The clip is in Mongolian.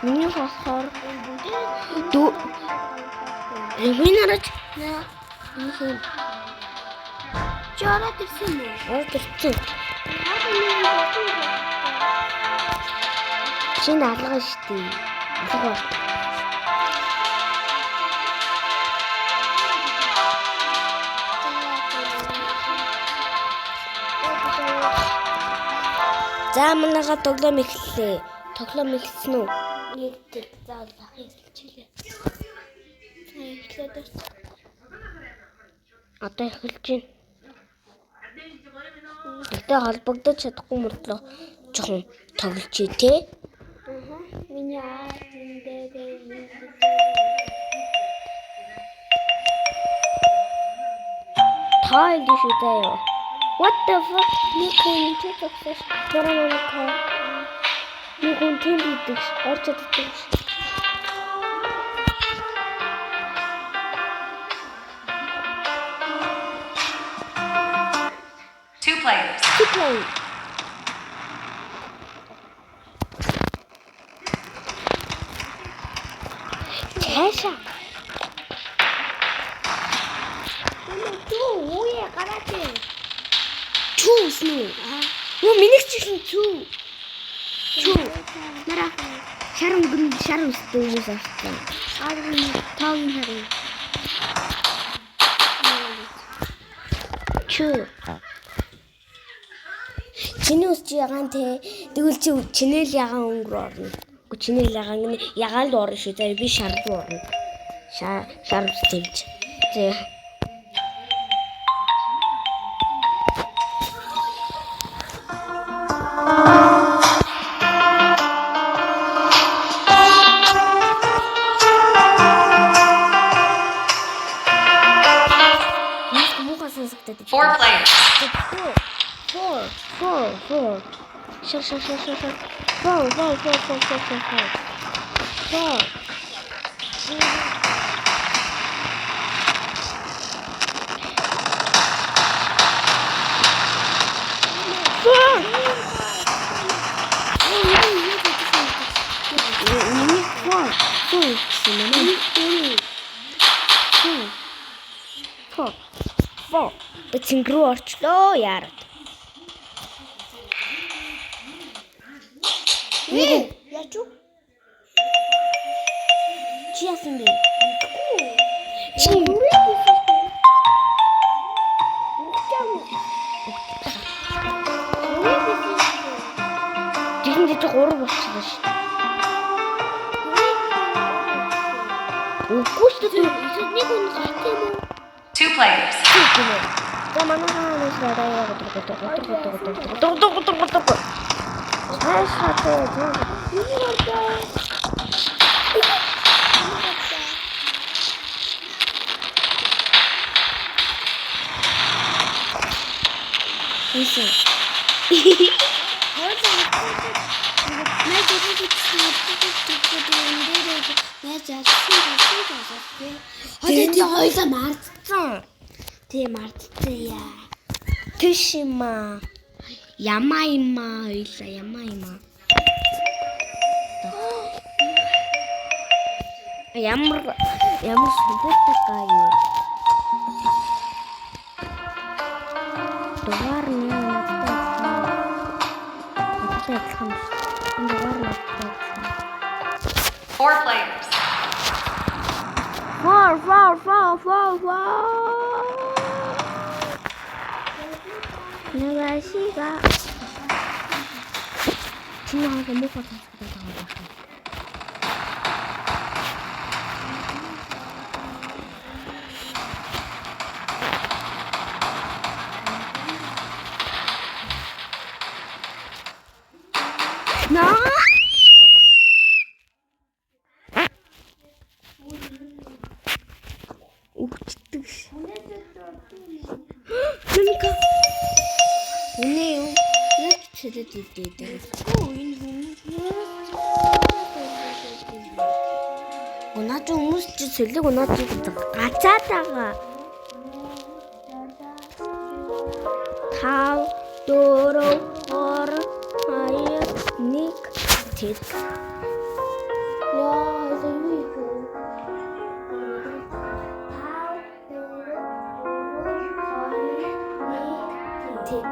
Миний болохоор дүү Ревинарч Жора тэрсэн үү? Тэрсэн. Чинь алга штий. Алга. За манайха тоглоом эхэллээ. Тоглоом эхэлсэн үү? Нэг тэр заалах эхэлчихлээ. За эхлээд одоо эхэлж байна. Тэгтээ холбогдож чадахгүй мөртлөө жоохон тоглож тий. Миний Тайлж шүү дээ. What the fuck? Нэг хүн чигсэж дөрөв нэг хүн тэмдэгч орчод идэх. Two players. Чаша. Ууя гараач. Чүүснү. Юу минийх чинь чүү. Нара шарам өстэй юм байна. Таун харин. Чүү. Чиний үсч ягаан те. Тэгвэл чи чиний л ягаан өнгөр орно. Гэхдээ чиний л ягаан л орно шүү. За би шар руу орно. Шар тэмж. Тэ. Four players. Four. Shut. Four. Four. Бэцэнгрүү орчлоо яарад. Яач уу? Чи яасан бэ? Чи үрээ хийсэн. Тэнд 3 болчихлоо шүү. Үгүй шүү. Нэг хүн гарах юм уу? Two players. За манайхаа нэрээ Тэ мартсан яа. Тишима. Ямайма хоёлаа ямайма. Ямар сүбэттэй юу. Дугаар нь надтай хам. Дугаар надтай. Four players. Four. Нагашига. 지나가서 뭐가 다 나 우치뜨시 그러니까 오네요. 이렇게 제대로 돼. Унаач хүмүүс чи сэлэг унаач гацаад байгаа. 5 4 3 2 1 тэг. Яа, это Вика. 5 4 3 2 1 тэг.